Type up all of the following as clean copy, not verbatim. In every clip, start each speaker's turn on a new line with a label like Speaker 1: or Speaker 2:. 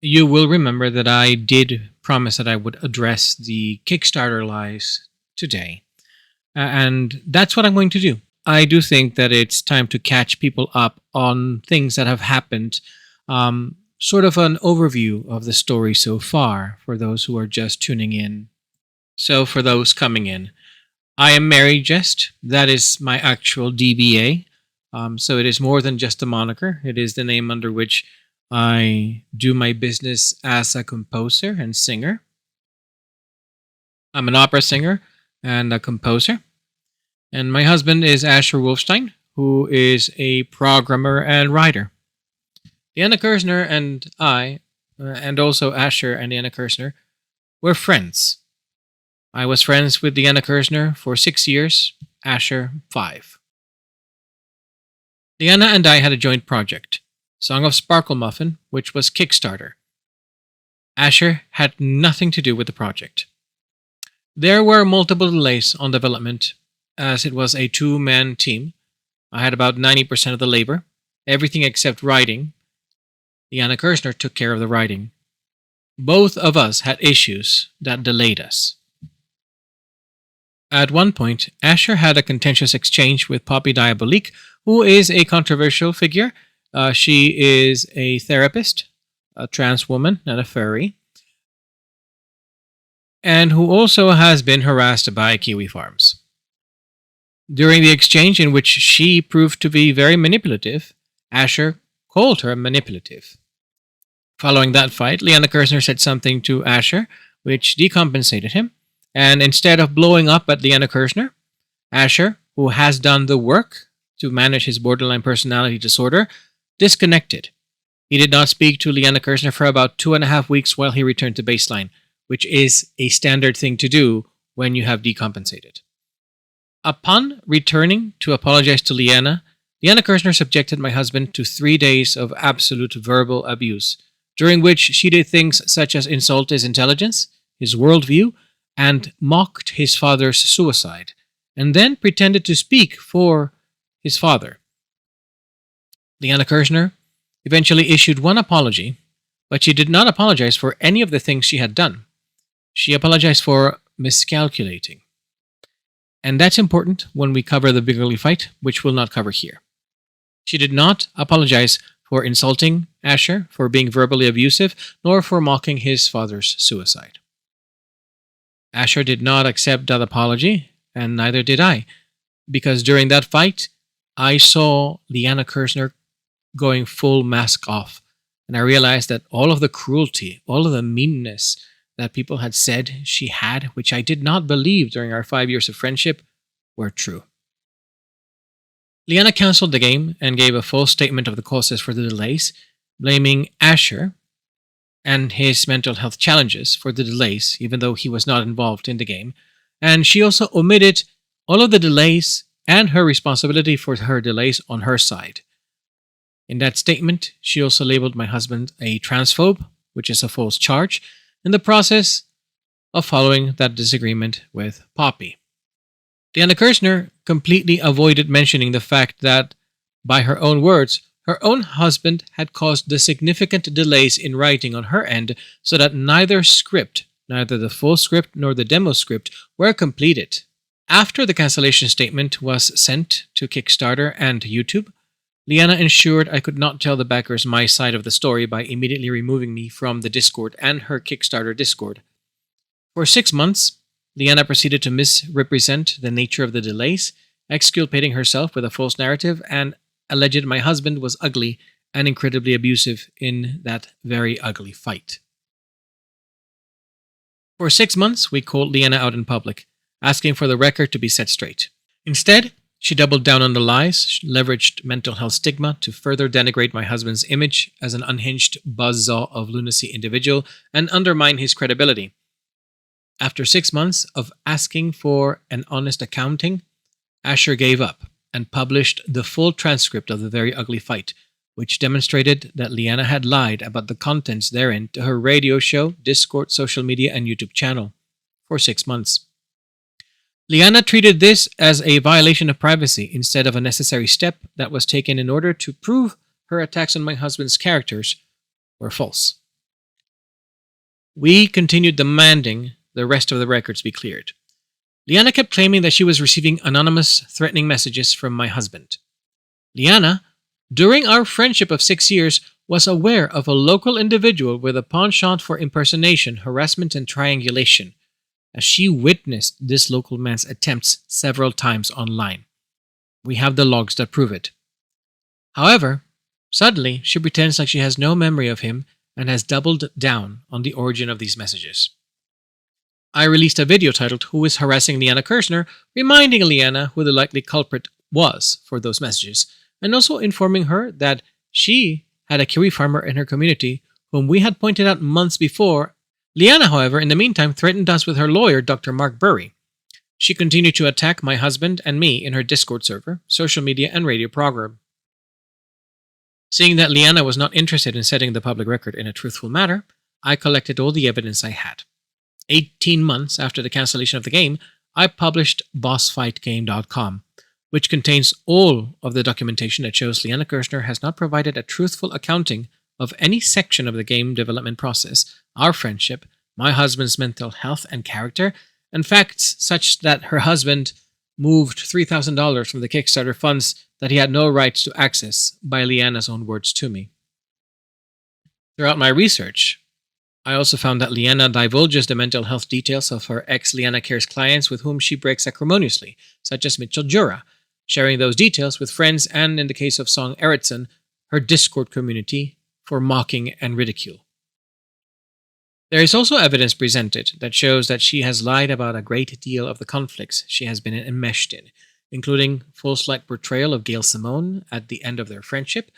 Speaker 1: You will remember that I did promise that I would address the Kickstarter lies today. And that's what I'm going to do. I do think that it's time to catch people up on things that have happened. Sort of an overview of the story so far for those who are just tuning in. So, for those coming in, I am Mary Jest. That is my actual DBA. So it is more than just a moniker. It is the name under which I do my business as a composer and singer. I'm an opera singer and a composer. And my husband is Asher Wolfstein, who is a programmer and writer. Liana Kerzner and I, and also Asher and Liana Kerzner, were friends. I was friends with Liana Kerzner for 6 years, Asher 5. Liana and I had a joint project, Song of Sparkle Muffin, which was Kickstarter. Asher had nothing to do with the project. There were multiple delays on development, as it was a two-man team. I had about 90% of the labor, everything except writing. Liana Kerzner took care of the writing. Both of us had issues that delayed us. At one point, Asher had a contentious exchange with Poppy Diabolique, who is a controversial figure. She is a therapist, a trans woman, and a furry, and who also has been harassed by Kiwi Farms. During the exchange, in which she proved to be very manipulative, Asher called her manipulative. Following that fight, Liana Kerzner said something to Asher which decompensated him, and instead of blowing up at Liana Kerzner, Asher, who has done the work to manage his borderline personality disorder, disconnected. He did not speak to Liana Kerzner for about 2.5 weeks while he returned to baseline, which is a standard thing to do when you have decompensated. Upon returning to apologize to Liana Kerzner subjected my husband to 3 days of absolute verbal abuse, during which she did things such as insult his intelligence, his worldview, and mocked his father's suicide, and then pretended to speak for his father. Liana Kerzner eventually issued one apology, but she did not apologize for any of the things she had done. She apologized for miscalculating. And that's important when we cover the Big Ugly Fight, which we'll not cover here. She did not apologize for insulting Asher, for being verbally abusive, nor for mocking his father's suicide. Asher did not accept that apology, and neither did I, because during that fight, I saw Liana Kerzner going full mask off, and I realized that all of the cruelty, all of the meanness that people had said she had, which I did not believe during our 5 years of friendship, were true. Liana canceled the game and gave a full statement of the causes for the delays, blaming Asher and his mental health challenges for the delays, even though he was not involved in the game. And she also omitted all of the delays and her responsibility for her delays on her side. In that statement, she also labeled my husband a transphobe, which is a false charge, in the process of following that disagreement with Poppy. Liana Kerzner completely avoided mentioning the fact that, by her own words, her own husband had caused the significant delays in writing on her end so that neither script, neither the full script nor the demo script, were completed. After the cancellation statement was sent to Kickstarter and YouTube, Liana ensured I could not tell the backers my side of the story by immediately removing me from the Discord and her Kickstarter Discord. For 6 months, Liana proceeded to misrepresent the nature of the delays, exculpating herself with a false narrative, and alleged my husband was ugly and incredibly abusive in that very ugly fight. For 6 months, we called Liana out in public, asking for the record to be set straight. Instead, she doubled down on the lies, leveraged mental health stigma to further denigrate my husband's image as an unhinged buzzsaw of lunacy individual and undermine his credibility. After 6 months of asking for an honest accounting, Asher gave up and published the full transcript of the very ugly fight, which demonstrated that Liana had lied about the contents therein to her radio show, Discord, social media, and YouTube channel for 6 months. Liana treated this as a violation of privacy instead of a necessary step that was taken in order to prove her attacks on my husband's characters were false. We continued demanding the rest of the records be cleared. Liana kept claiming that she was receiving anonymous, threatening messages from my husband. Liana, during our friendship of 6 years, was aware of a local individual with a penchant for impersonation, harassment, and triangulation, as she witnessed this local man's attempts several times online. We have the logs that prove it. However, suddenly she pretends like she has no memory of him and has doubled down on the origin of these messages. I released a video titled "Who is Harassing Liana Kerzner?" reminding Liana who the likely culprit was for those messages, and also informing her that she had a kiwi farmer in her community whom we had pointed out months before. Liana, however, in the meantime threatened us with her lawyer, Dr. Mark Burry. She continued to attack my husband and me in her Discord server, social media, and radio program. Seeing that Liana was not interested in setting the public record in a truthful manner, I collected all the evidence I had. 18 months after the cancellation of the game, I published bossfightgame.com, which contains all of the documentation that shows Liana Kerzner has not provided a truthful accounting of any section of the game development process, our friendship, my husband's mental health and character, and facts such that her husband moved $3,000 from the Kickstarter funds that he had no rights to access, by Liana's own words to me. Throughout my research, I also found that Liana divulges the mental health details of her ex-Liana Cares clients with whom she breaks acrimoniously, such as Mitchell Jura, sharing those details with friends and, in the case of Song Eriksson, her Discord community for mocking and ridicule. There is also evidence presented that shows that she has lied about a great deal of the conflicts she has been enmeshed in, including false-like portrayal of Gail Simone at the end of their friendship,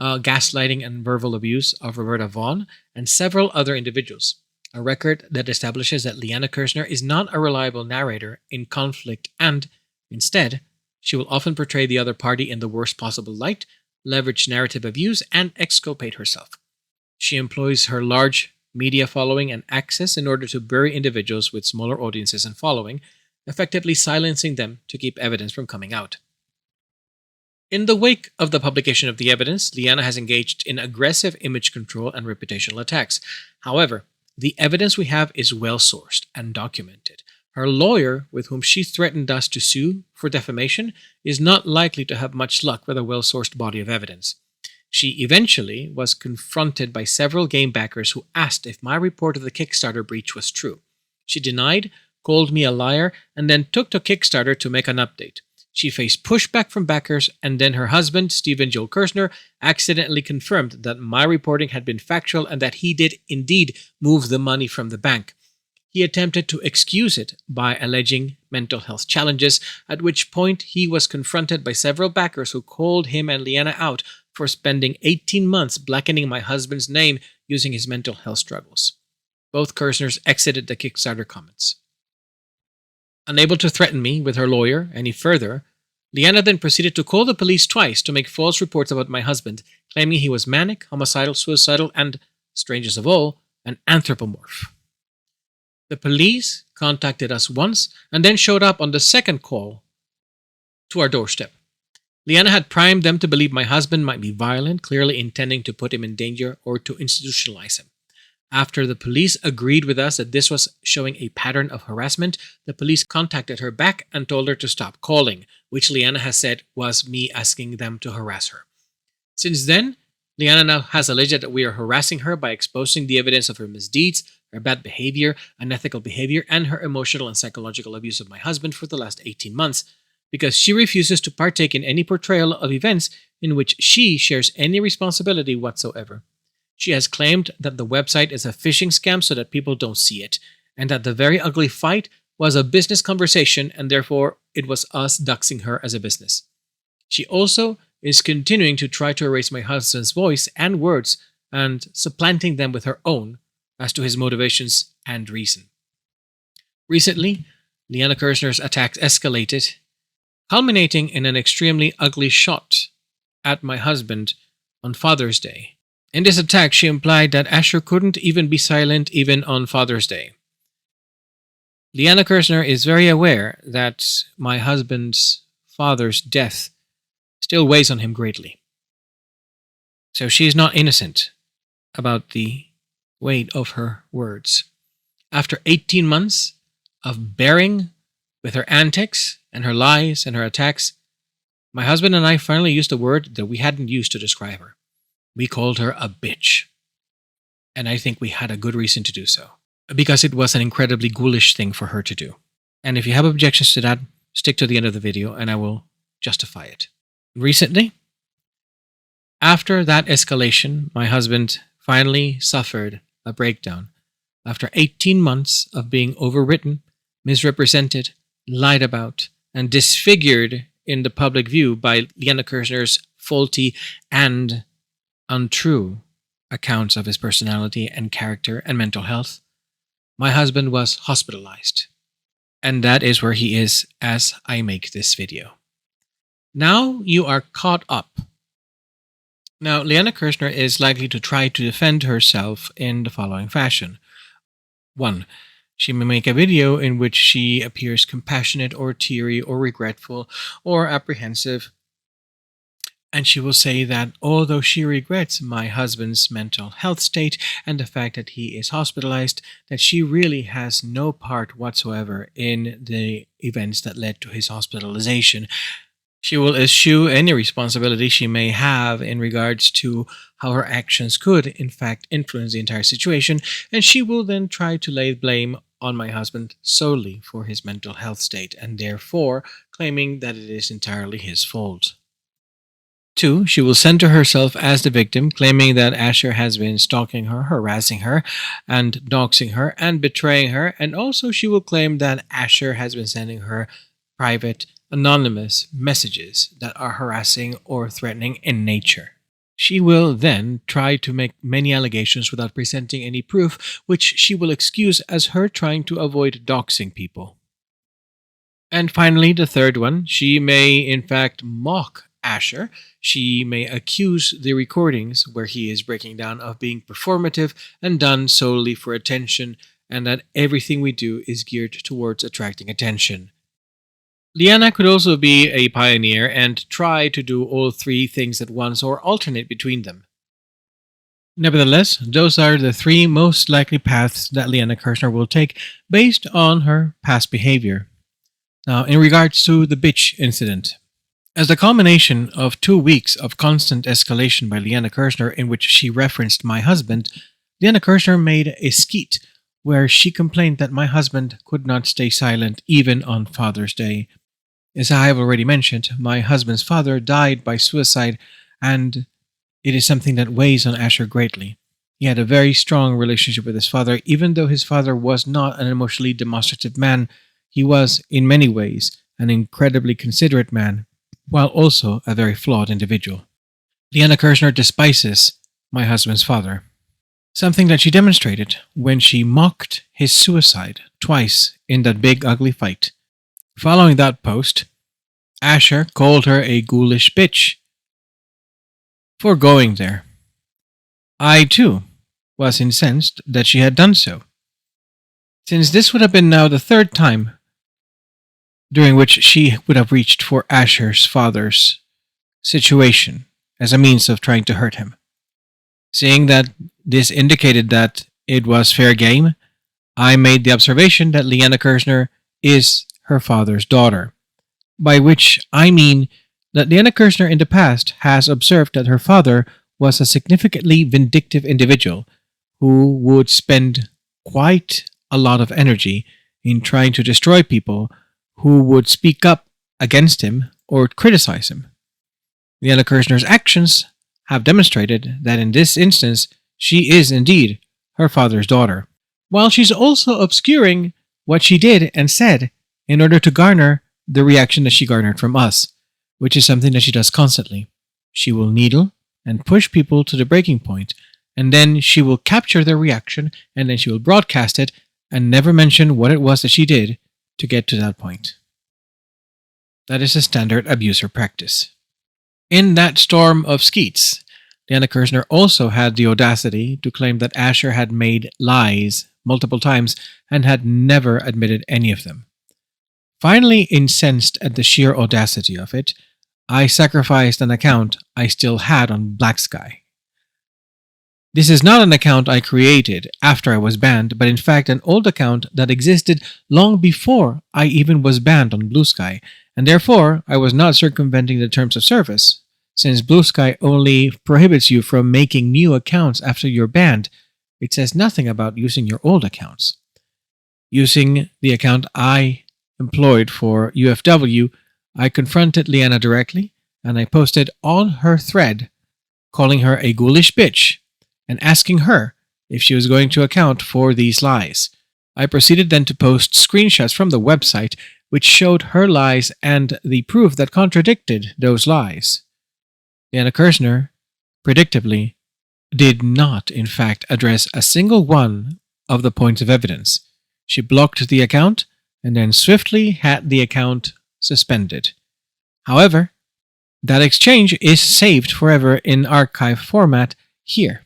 Speaker 1: gaslighting and verbal abuse of Roberta Vaughn, and several other individuals, a record that establishes that Liana Kerzner is not a reliable narrator in conflict and, instead, she will often portray the other party in the worst possible light, leverage narrative abuse, and exculpate herself. She employs her large media following and access in order to bury individuals with smaller audiences and following, effectively silencing them to keep evidence from coming out. In the wake of the publication of the evidence, Liana has engaged in aggressive image control and reputational attacks. However, the evidence we have is well-sourced and documented. Her lawyer, with whom she threatened us to sue for defamation, is not likely to have much luck with a well-sourced body of evidence. She eventually was confronted by several game backers who asked if my report of the Kickstarter breach was true. She denied, called me a liar, and then took to Kickstarter to make an update. She faced pushback from backers, and then her husband, Stephen Joel Kerzner, accidentally confirmed that my reporting had been factual and that he did indeed move the money from the bank. He attempted to excuse it by alleging mental health challenges, at which point he was confronted by several backers who called him and Liana out for spending 18 months blackening my husband's name using his mental health struggles. Both Kerzners exited the Kickstarter comments. Unable to threaten me with her lawyer any further, Liana then proceeded to call the police twice to make false reports about my husband, claiming he was manic, homicidal, suicidal, and, strangest of all, an anthropomorph. The police contacted us once and then showed up on the second call to our doorstep. Liana had primed them to believe my husband might be violent, clearly intending to put him in danger or to institutionalize him. After the police agreed with us that this was showing a pattern of harassment, the police contacted her back and told her to stop calling, which Liana has said was me asking them to harass her. Since then, Liana now has alleged that we are harassing her by exposing the evidence of her misdeeds, her bad behavior, unethical behavior, and her emotional and psychological abuse of my husband for the last 18 months, because she refuses to partake in any portrayal of events in which she shares any responsibility whatsoever. She has claimed that the website is a phishing scam so that people don't see it, and that the very ugly fight was a business conversation and therefore it was us doxing her as a business. She also is continuing to try to erase my husband's voice and words and supplanting them with her own as to his motivations and reason. Recently, Liana Kerzner's attacks escalated, culminating in an extremely ugly shot at my husband on Father's Day. In this attack, she implied that Asher couldn't even be silent even on Father's Day. Liana Kerzner is very aware that my husband's father's death still weighs on him greatly. So she is not innocent about the weight of her words. After 18 months of bearing with her antics and her lies and her attacks, my husband and I finally used a word that we hadn't used to describe her. We called her a bitch. And I think we had a good reason to do so, because it was an incredibly ghoulish thing for her to do. And if you have objections to that, stick to the end of the video and I will justify it. Recently, after that escalation, my husband finally suffered a breakdown. After 18 months of being overwritten, misrepresented, lied about, and disfigured in the public view by Liana Kerzner's faulty and untrue accounts of his personality and character and mental health, my husband was hospitalized. And that is where he is as I make this video. Now you are caught up. Now, Liana Kerzner is likely to try to defend herself in the following fashion. 1. She may make a video in which she appears compassionate or teary or regretful or apprehensive, and she will say that although she regrets my husband's mental health state and the fact that he is hospitalized, that she really has no part whatsoever in the events that led to his hospitalization. She will eschew any responsibility she may have in regards to how her actions could, in fact, influence the entire situation, and she will then try to lay blame on my husband solely for his mental health state, and therefore claiming that it is entirely his fault. 2. She will center herself as the victim, claiming that Asher has been stalking her, harassing her, and doxing her, and betraying her, and also she will claim that Asher has been sending her private, anonymous messages that are harassing or threatening in nature. She will then try to make many allegations without presenting any proof, which she will excuse as her trying to avoid doxing people. And finally, the third one, she may in fact mock Asher. She may accuse the recordings where he is breaking down of being performative and done solely for attention, and that everything we do is geared towards attracting attention. Liana could also be a pioneer and try to do all three things at once or alternate between them. Nevertheless, those are the three most likely paths that Liana Kerzner will take based on her past behavior. Now, in regards to the bitch incident, as the culmination of 2 weeks of constant escalation by Liana Kerzner in which she referenced my husband, Liana Kerzner made a skeet where she complained that my husband could not stay silent even on Father's Day. As I have already mentioned, my husband's father died by suicide, and it is something that weighs on Asher greatly. He had a very strong relationship with his father. Even though his father was not an emotionally demonstrative man, he was, in many ways, an incredibly considerate man, while also a very flawed individual. Liana Kerzner despises my husband's father, something that she demonstrated when she mocked his suicide twice in that big ugly fight. Following that post, Asher called her a ghoulish bitch for going there. I, too, was incensed that she had done so, since this would have been now the third time during which she would have reached for Asher's father's situation as a means of trying to hurt him. Seeing that this indicated that it was fair game, I made the observation that Liana Kerzner is her father's daughter, by which I mean that Liana Kerzner in the past has observed that her father was a significantly vindictive individual who would spend quite a lot of energy in trying to destroy people who would speak up against him or criticize him. Liana Kerzner's actions have demonstrated that in this instance she is indeed her father's daughter, while she's also obscuring what she did and said in order to garner the reaction that she garnered from us, which is something that she does constantly. She will needle and push people to the breaking point, and then she will capture their reaction, and then she will broadcast it and never mention what it was that she did to get to that point. That is a standard abuser practice. In that storm of skeets, Liana Kerzner also had the audacity to claim that Asher had made lies multiple times and had never admitted any of them. Finally incensed at the sheer audacity of it, I sacrificed an account I still had on Black Sky. This is not an account I created after I was banned, but in fact an old account that existed long before I even was banned on Blue Sky, and therefore I was not circumventing the terms of service, since Blue Sky only prohibits you from making new accounts after you're banned. It says nothing about using your old accounts. Using the account I employed for UFW, I confronted Liana directly, and I posted on her thread calling her a ghoulish bitch and asking her if she was going to account for these lies. I proceeded then to post screenshots from the website which showed her lies and the proof that contradicted those lies. Liana Kerzner, predictably, did not in fact address a single one of the points of evidence. She blocked the account and then swiftly had the account suspended. However, that exchange is saved forever in archive format here.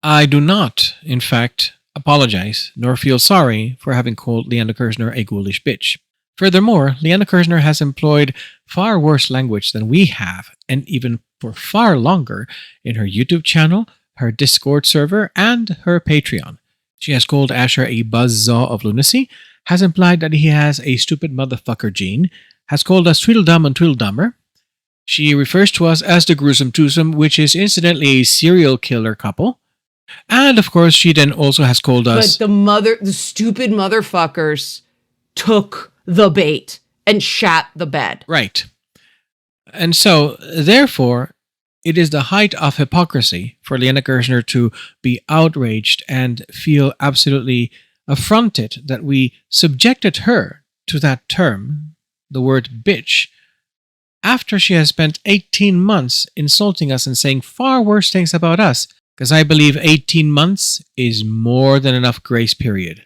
Speaker 1: I do not, in fact, apologize nor feel sorry for having called Liana Kerzner a ghoulish bitch. Furthermore, Liana Kerzner has employed far worse language than we have, and even for far longer, in her YouTube channel, her Discord server, and her Patreon. She has called Asher a buzzsaw of lunacy, has implied that he has a stupid motherfucker gene, has called us Tweedledum and Tweedledummer. She refers to us as the Gruesome Twosome, which is incidentally a serial killer couple. And of course, she then also has called us...
Speaker 2: But the stupid motherfuckers took the bait and shat the bed.
Speaker 1: Right. And so, therefore, it is the height of hypocrisy for Liana Kerzner to be outraged and feel absolutely affronted that we subjected her to that term, the word bitch, after she has spent 18 months insulting us and saying far worse things about us, because I believe 18 months is more than enough grace period.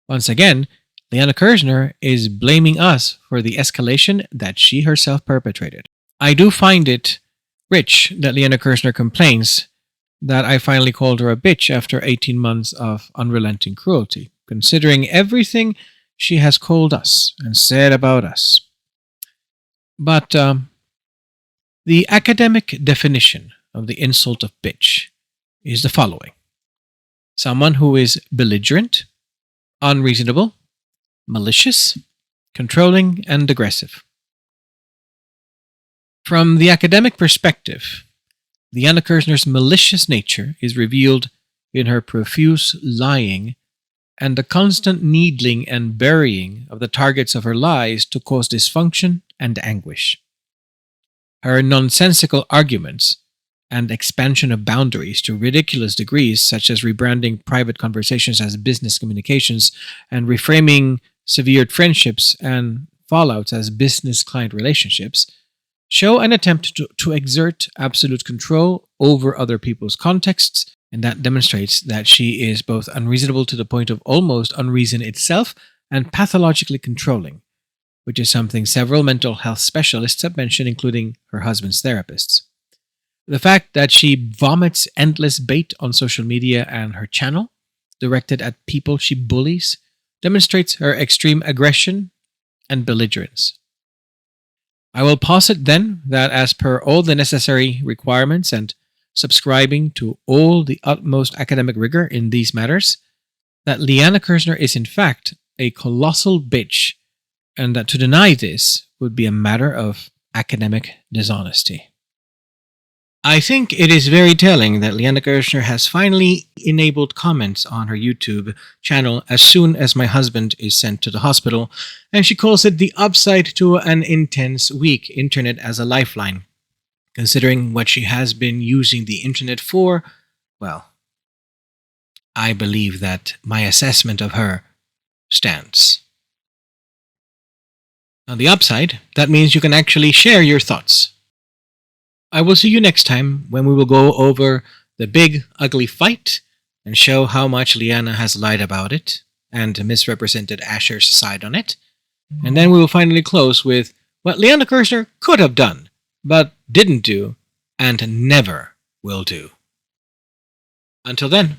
Speaker 1: Once again, Liana Kerzner is blaming us for the escalation that she herself perpetrated. I do find it rich that Liana Kerzner complains that I finally called her a bitch after 18 months of unrelenting cruelty, considering everything she has called us and said about us. But the academic definition of the insult of bitch is the following: someone who is belligerent, unreasonable, malicious, controlling, and aggressive. From the academic perspective, Liana Kerzner's malicious nature is revealed in her profuse lying and the constant needling and burying of the targets of her lies to cause dysfunction and anguish. Her nonsensical arguments and expansion of boundaries to ridiculous degrees, such as rebranding private conversations as business communications and reframing severed friendships and fallouts as business-client relationships, show an attempt to exert absolute control over other people's contexts, and that demonstrates that she is both unreasonable to the point of almost unreason itself and pathologically controlling, which is something several mental health specialists have mentioned, including her husband's therapists. The fact that she vomits endless bait on social media and her channel, directed at people she bullies, demonstrates her extreme aggression and belligerence. I will posit then that as per all the necessary requirements and subscribing to all the utmost academic rigor in these matters, that Liana Kerzner is in fact a colossal bitch, and that to deny this would be a matter of academic dishonesty. I think it is very telling that Liana Kerzner has finally enabled comments on her YouTube channel as soon as my husband is sent to the hospital, and she calls it the upside to an intense week, internet as a lifeline. Considering what she has been using the internet for, well, I believe that my assessment of her stands. On the upside, that means you can actually share your thoughts. I will see you next time when we will go over the big, ugly fight and show how much Liana has lied about it and misrepresented Asher's side on it. And then we will finally close with what Liana Kerzner could have done, but didn't do, and never will do. Until then.